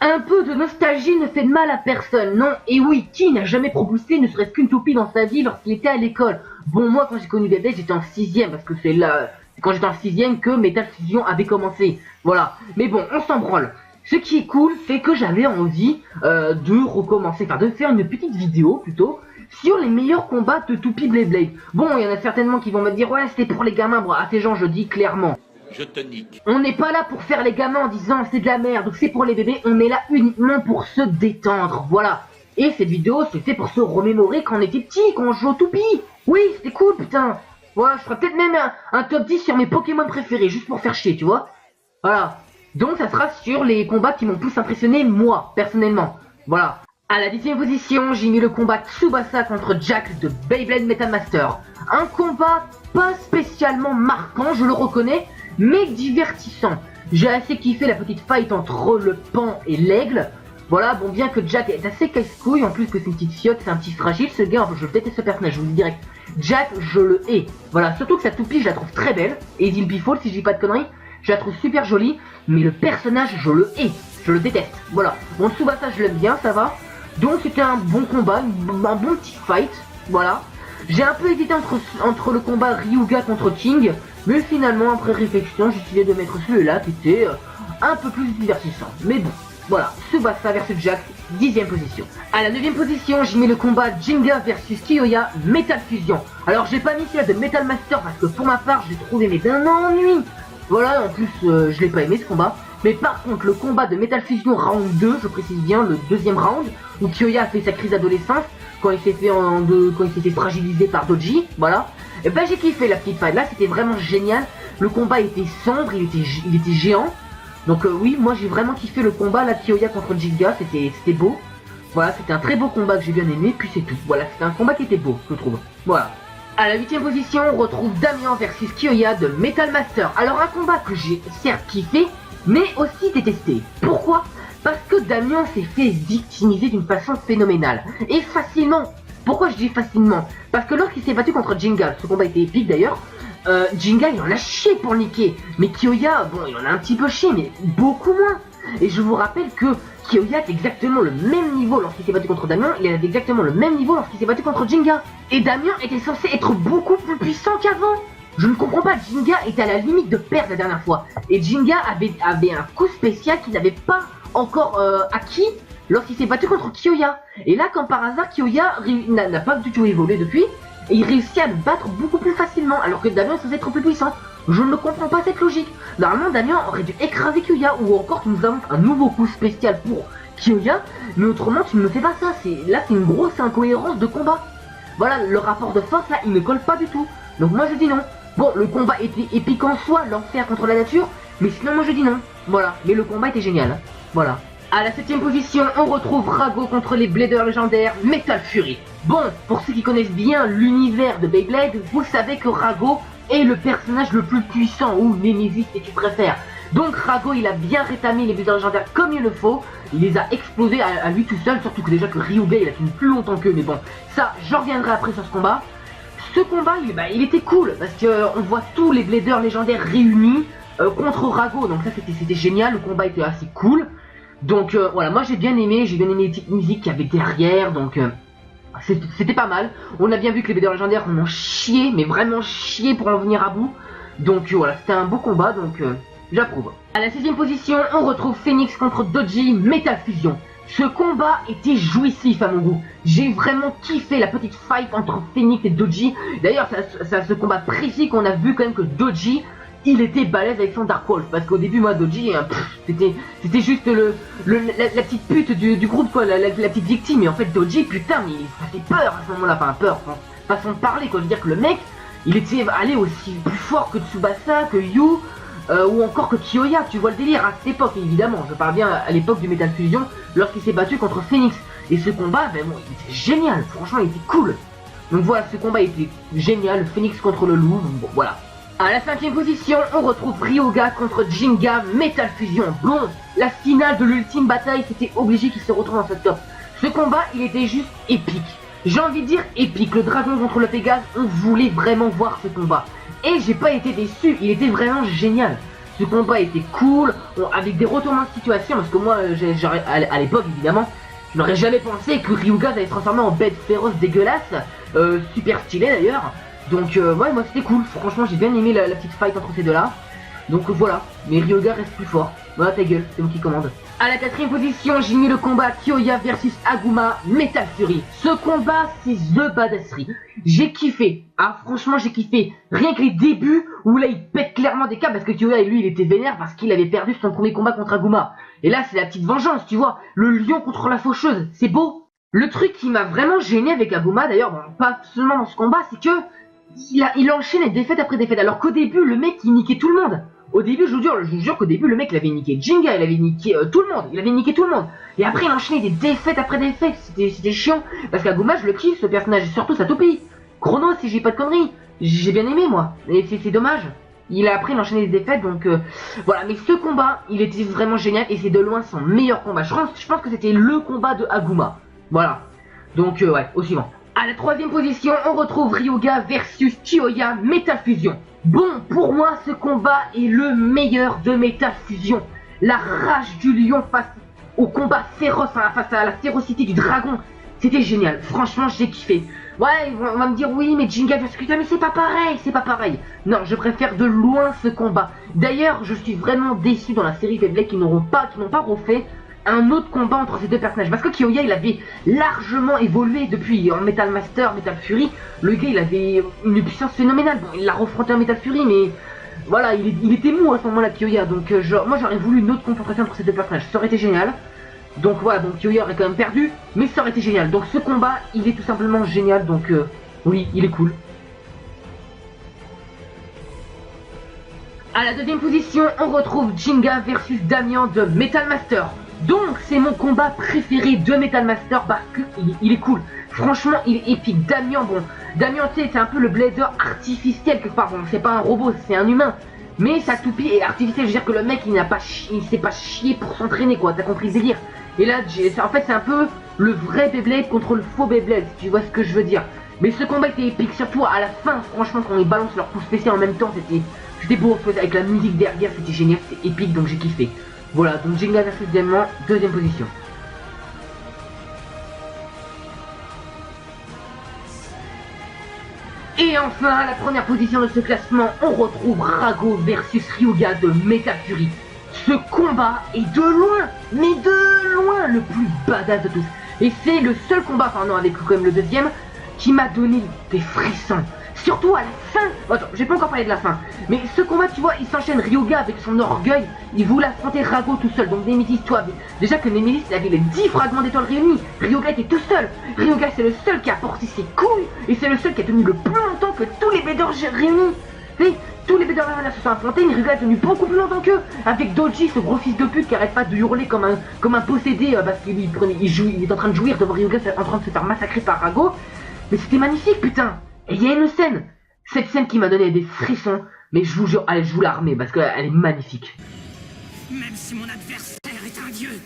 Un peu de nostalgie ne fait de mal à personne, non? Et oui, qui n'a jamais propulsé ne serait-ce qu'une toupie dans sa vie lorsqu'il était à l'école? Bon, moi, quand j'ai connu Beyblade, j'étais en 6ème, parce que c'est là, c'est quand j'étais en 6ème que Metal Fusion avait commencé. Voilà. Mais bon, on s'en branle. Ce qui est cool, c'est que j'avais envie de recommencer, enfin de faire une petite vidéo plutôt, sur les meilleurs combats de toupie Beyblade. Bon, il y en a certainement qui vont me dire, ouais, c'était pour les gamins. Bon, à ces gens, je dis clairement. Je te nique. On n'est pas là pour faire les gamins en disant c'est de la merde, donc c'est pour les bébés, on est là uniquement pour se détendre, voilà. Et cette vidéo, c'est fait pour se remémorer quand on était petit, quand on jouait au toupie. Oui, c'était cool, putain. Voilà, je ferais peut-être même un top 10 sur mes Pokémon préférés, juste pour faire chier, tu vois. Voilà. Donc ça sera sur les combats qui m'ont plus impressionné, moi, personnellement. Voilà. À la 10ème position, j'ai mis le combat Tsubasa contre Jack de Beyblade Metal Master. Un combat pas spécialement marquant, je le reconnais, mais divertissant. J'ai assez kiffé la petite fight entre le pan et l'aigle. Voilà, bon, bien que Jack est assez casse-couille, en plus que c'est une petite fiotte, c'est un petit fragile, ce gars, je déteste ce personnage, je vous le dis direct. Jack, je le hais. Voilà, surtout que sa toupie, je la trouve très belle. Et il Bifall, si je dis pas de conneries, je la trouve super jolie, mais le personnage, je le hais. Je le déteste. Voilà. Bon, Tsubasa, je l'aime bien, ça va. Donc, c'était un bon combat, un bon petit fight. Voilà. J'ai un peu hésité entre le combat Ryuga contre King, mais finalement, après réflexion, j'ai décidé de mettre celui-là qui était un peu plus divertissant. Mais bon, voilà, Tsubasa versus Jack, 10ème position. À la 9ème position, j'ai mis le combat Jinga versus Kiyoya Metal Fusion. Alors, j'ai pas mis celui-là de Metal Master parce que pour ma part, j'ai trouvé mais d'un ennui. Voilà, en plus, je l'ai pas aimé ce combat. Mais par contre, le combat de Metal Fusion round 2, je précise bien, le deuxième round, où Kiyoya a fait sa crise d'adolescence, quand il s'est fait fragiliser par Doji, voilà. Et ben j'ai kiffé la petite fight, là c'était vraiment génial. Le combat était sombre, il était géant. Donc oui, moi j'ai vraiment kiffé le combat, la Kiyoya contre Jinga, c'était beau. Voilà, c'était un très beau combat que j'ai bien aimé, puis c'est tout. Voilà, c'était un combat qui était beau, je trouve. Voilà. À la 8ème position, on retrouve Damien versus Kiyoya de Metal Master. Alors un combat que j'ai certes kiffé, mais aussi détesté. Pourquoi ? Parce que Damien s'est fait victimiser d'une façon phénoménale. Et facilement. Pourquoi je dis facilement ? Parce que lorsqu'il s'est battu contre Jinga, ce combat était épique d'ailleurs, Jinga il en a chié pour le niquer. Mais Kiyoya, bon il en a un petit peu chié, mais beaucoup moins. Et je vous rappelle que Kiyoya est exactement le même niveau lorsqu'il s'est battu contre Damien, il avait exactement le même niveau lorsqu'il s'est battu contre Jinga. Et Damien était censé être beaucoup plus puissant qu'avant. Je ne comprends pas, Jinga était à la limite de perdre la dernière fois. Et Jinga avait un coup spécial qu'il n'avait pas encore acquis lorsqu'il s'est battu contre Kiyoya. Et là, comme par hasard, Kiyoya n'a pas du tout évolué depuis, et il réussit à le battre beaucoup plus facilement, alors que Damien est censé être plus puissant. Je ne comprends pas cette logique. Normalement, Damien aurait dû écraser Kiyoya, ou encore tu nous avons un nouveau coup spécial pour Kiyoya, mais autrement tu ne me fais pas ça. Là, c'est une grosse incohérence de combat. Voilà, le rapport de force, là, il ne colle pas du tout. Donc moi, je dis non. Bon, le combat était épique en soi, l'enfer contre la nature, mais sinon, moi, je dis non. Voilà, mais le combat était génial. Voilà. À la 7ème position, on retrouve Rago contre les Bladers légendaires Metal Fury. Bon, pour ceux qui connaissent bien l'univers de Beyblade, vous savez que Rago est le personnage le plus puissant, ou Nemesis si tu préfères. Donc Rago, il a bien rétamé les Bladers légendaires comme il le faut, il les a explosés à lui tout seul, surtout que déjà que Ryuga il a tenu plus longtemps qu'eux, mais bon, ça, j'en reviendrai après sur ce combat. Ce combat, il était cool, parce qu'on voit tous les Bladers légendaires réunis contre Rago, donc ça c'était génial, le combat était assez cool. Donc voilà, moi j'ai bien aimé les petites musiques qu'il y avait derrière, donc c'était pas mal. On a bien vu que les Bladers légendaires ont chié, mais vraiment chié pour en venir à bout. Donc voilà, c'était un beau combat, donc j'approuve. À la 6ème position, on retrouve Phoenix contre Doji Metal Fusion. Ce combat était jouissif à mon goût. J'ai vraiment kiffé la petite fight entre Phoenix et Doji. D'ailleurs, c'est ce combat précis qu'on a vu quand même que Doji, il était balèze avec son Dark Wolf. Parce qu'au début, moi, Doji, c'était juste la petite pute du groupe, quoi, la petite victime. Et en fait, Doji, putain, mais ça fait peur à ce moment-là. Enfin, peur, façon de parler, quoi. Je veux dire que le mec, il était allé aussi plus fort que Tsubasa, que Yu, ou encore que Kiyoya. Tu vois le délire à cette époque, évidemment. Je parle bien à l'époque du Metal Fusion, lorsqu'il s'est battu contre Phoenix. Et ce combat, ben bon, il était génial. Franchement, il était cool. Donc voilà, ce combat était génial. Phoenix contre le loup, bon, voilà. À la 5ème position, on retrouve Ryuga contre Jinga Metal Fusion. Bon, la finale de l'ultime bataille, c'était obligé qu'il se retrouve dans ce top. Ce combat, il était juste épique. J'ai envie de dire épique. Le dragon contre le Pégase, on voulait vraiment voir ce combat. et j'ai pas été déçu, il était vraiment génial. Ce combat était cool, avec des retournements de situation, parce que moi, à l'époque évidemment, je n'aurais jamais pensé que Ryuga allait se transformer en bête féroce dégueulasse, super stylé d'ailleurs. Donc ouais, moi c'était cool, franchement j'ai bien aimé la petite fight entre ces deux là. Donc voilà, mais Ryuga reste plus fort. Voilà ta gueule, c'est moi qui commande. À la 4ème position, j'ai mis le combat Kyoya versus Aguma Metal Fury. Ce combat, c'est the badasserie. J'ai kiffé. Ah franchement, j'ai kiffé. Rien que les débuts où là il pète clairement des câbles parce que Kyoya lui il était vénère parce qu'il avait perdu son premier combat contre Aguma. Et là c'est la petite vengeance, tu vois. Le lion contre la faucheuse, c'est beau. Le truc qui m'a vraiment gêné avec Aguma, d'ailleurs, bon, pas seulement dans ce combat, c'est que il enchaîne les défaites après défaites. Alors qu'au début, le mec il niquait tout le monde. Au début, je vous jure qu'au début, le mec il avait niqué Jinga, il avait niqué tout le monde, il avait niqué tout le monde. Et après, il enchaînait des défaites après défaites, c'était chiant. Parce qu'Aguma, je le kiffe, ce personnage, et surtout sa toupie. Chrono, si j'ai pas de conneries, j'ai bien aimé moi. Et c'est dommage. Il a après enchaîné des défaites, donc voilà. Mais ce combat, il était vraiment génial, et c'est de loin son meilleur combat. Je pense que c'était le combat de Aguma. Voilà. Donc ouais, au suivant. À la 3ème position, on retrouve Ryuga versus Kyoya Metal Fusion. Bon, pour moi, ce combat est le meilleur de Metal Fusion. La rage du lion face au combat féroce, face à la férocité du dragon, c'était génial. Franchement, j'ai kiffé. Ouais, on va me dire oui, mais Jinga versus Kyoya, mais c'est pas pareil, c'est pas pareil. Non, je préfère de loin ce combat. D'ailleurs, je suis vraiment déçu dans la série Beyblade qui n'ont pas refait un autre combat entre ces deux personnages, parce que Kyoya il avait largement évolué depuis en Metal Master, Metal Fury. Le gars il avait une puissance phénoménale. Bon, il l'a refronté en Metal Fury, mais voilà, il était mou à ce moment-là, Kyoya. Donc moi j'aurais voulu une autre confrontation entre ces deux personnages, ça aurait été génial. Donc voilà, donc Kyoya aurait quand même perdu, mais ça aurait été génial. Donc ce combat il est tout simplement génial, donc oui, il est cool. À la 2ème position, on retrouve Jinga versus Damien de Metal Master. Donc c'est mon combat préféré de Metal Master parce qu'il est cool. Franchement il est épique. Damien, bon, Damien tu sais c'est un peu le blazer artificiel quelque part. Bon c'est pas un robot, c'est un humain. Mais sa toupie est artificielle, je veux dire que le mec il s'est pas chié pour s'entraîner quoi, t'as compris le délire. Et là en fait c'est un peu le vrai Beyblade contre le faux Beyblade, si tu vois ce que je veux dire. Mais ce combat était épique, surtout à la fin, franchement quand ils balancent leur coup spécial en même temps, c'était beau, avec la musique derrière, c'était génial, c'était épique donc j'ai kiffé. Voilà, donc Jinga versus Damien, 2ème position. Et enfin, à la 1ère position de ce classement, on retrouve Rago versus Ryuga de Metal Fury. Ce combat est de loin, mais de loin, le plus badass de tous. Et c'est le seul combat, enfin non, avec quand même le 2ème, qui m'a donné des frissons. Surtout à la fin. Attends, j'ai pas encore parlé de la fin. Mais ce combat, tu vois, il s'enchaîne Ryuga avec son orgueil. Il voulait affronter Rago tout seul. Donc Nemesis, toi, déjà que Nemesis, il avait les 10 fragments d'étoiles réunis. Ryuga était tout seul. Ryuga, c'est le seul qui a porté ses couilles. Et c'est le seul qui a tenu le plus longtemps que tous les Bladers réunis. Tu sais, tous les Bladers se sont affrontés, mais Ryuga a tenu beaucoup plus longtemps qu'eux. Avec Doji, ce gros fils de pute qui arrête pas de hurler comme un possédé parce qu'il est en train de jouir de voir Ryuga en train de se faire massacrer par Rago. Mais c'était magnifique, putain. Et il y a une scène, cette scène qui m'a donné des frissons, mais je vous jure, allez, je vous la remets parce qu'elle est magnifique. Même si mon adversaire est un dieu,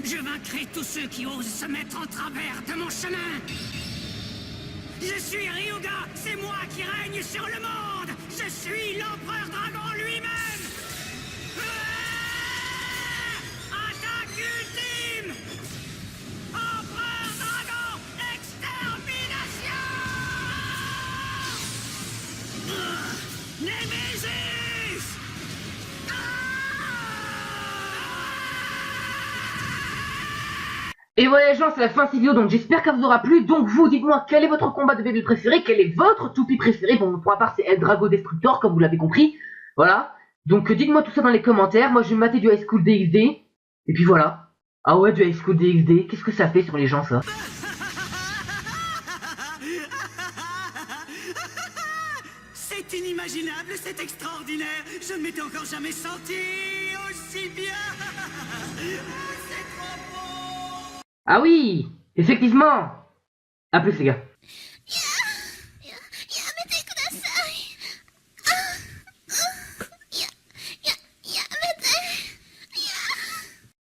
je vaincrai tous ceux qui osent se mettre en travers de mon chemin. Je suis Ryuga, c'est moi qui règne sur le monde. Je suis l'empereur dragon lui-même. Attaque ultime. Empereur dragon, extermination. Nemesis! Et voilà les gens, c'est la fin de cette vidéo, donc j'espère qu'elle vous aura plu. Donc vous, dites-moi quel est votre combat de Beyblade préféré, quel est votre toupie préféré. Bon, pour ma part, c'est El Drago Destructor, comme vous l'avez compris. Voilà. Donc dites-moi tout ça dans les commentaires. Moi, je vais me mater du High School DxD. Et puis voilà. Ah ouais, du High School DxD. Qu'est-ce que ça fait sur les gens, ça? C'est inimaginable, c'est extraordinaire. Je ne m'étais encore jamais senti aussi bien. C'est trop beau. Ah oui, effectivement. A plus les gars.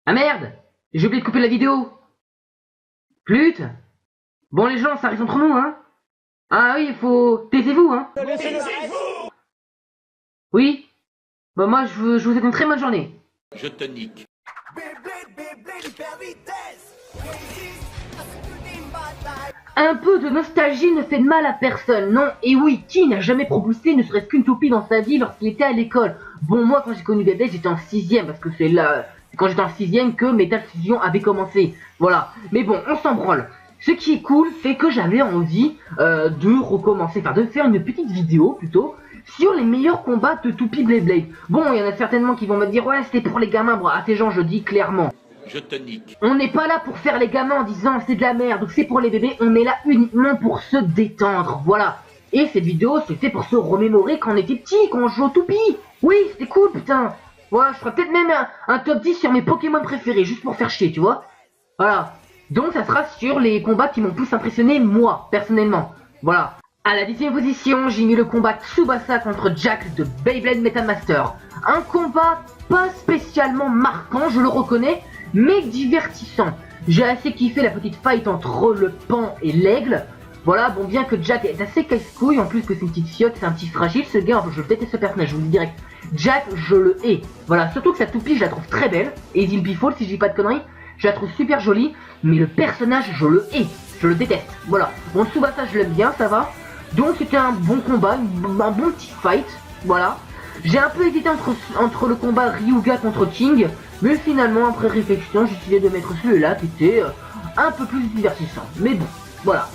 Ah merde, j'ai oublié de couper la vidéo. Flûte. Bon les gens, ça reste entre nous, hein. Ah oui, il faut... Taisez-vous, hein. Oui? Bah moi je vous souhaite une très bonne journée. Je te nique. Un peu de nostalgie ne fait de mal à personne, non? Et oui, qui n'a jamais propulsé ne serait-ce qu'une toupie dans sa vie lorsqu'il était à l'école? Bon, moi quand j'ai connu Beyblade, j'étais en 6ème, parce que c'est là, quand j'étais en 6ème que Metal Fusion avait commencé. Voilà. Mais bon, on s'en branle. Ce qui est cool, c'est que j'avais envie de recommencer, enfin de faire une petite vidéo plutôt, sur les meilleurs combats de toupie Beyblade. Bon, il y en a certainement qui vont me dire, ouais, c'était pour les gamins, bon, à ces gens, je dis clairement. Je te nique. On n'est pas là pour faire les gamins en disant c'est de la merde ou c'est pour les bébés, on est là uniquement pour se détendre, voilà. Et cette vidéo c'est fait pour se remémorer quand on était petit, quand on jouait au toupie. Oui, c'était cool putain. Voilà, je ferais peut-être même un top 10 sur mes Pokémon préférés, juste pour faire chier, tu vois. Voilà. Donc ça sera sur les combats qui m'ont plus impressionné moi, personnellement. Voilà. À la 10ème position, j'ai mis le combat Tsubasa contre Jack de Beyblade Metal Master. Un combat pas spécialement marquant, je le reconnais, mais divertissant. J'ai assez kiffé la petite fight entre le pan et l'aigle. Voilà, bon, bien que Jack est assez casse-couille, en plus que c'est une petite fiotte, c'est un petit fragile, ce gars, je déteste ce personnage, je vous le dis direct. Jack, je le hais. Voilà, surtout que sa toupie, je la trouve très belle. Et Dimpy Fall, si je dis pas de conneries, je la trouve super jolie, mais le personnage, je le hais. Je le déteste. Voilà. Bon, Tsubasa, je l'aime bien, ça va. Donc c'était un bon combat, un bon petit fight. Voilà. J'ai un peu hésité entre le combat Ryuga contre King, mais finalement, après réflexion, j'ai décidé de mettre celui-là qui était un peu plus divertissant. Mais bon, voilà.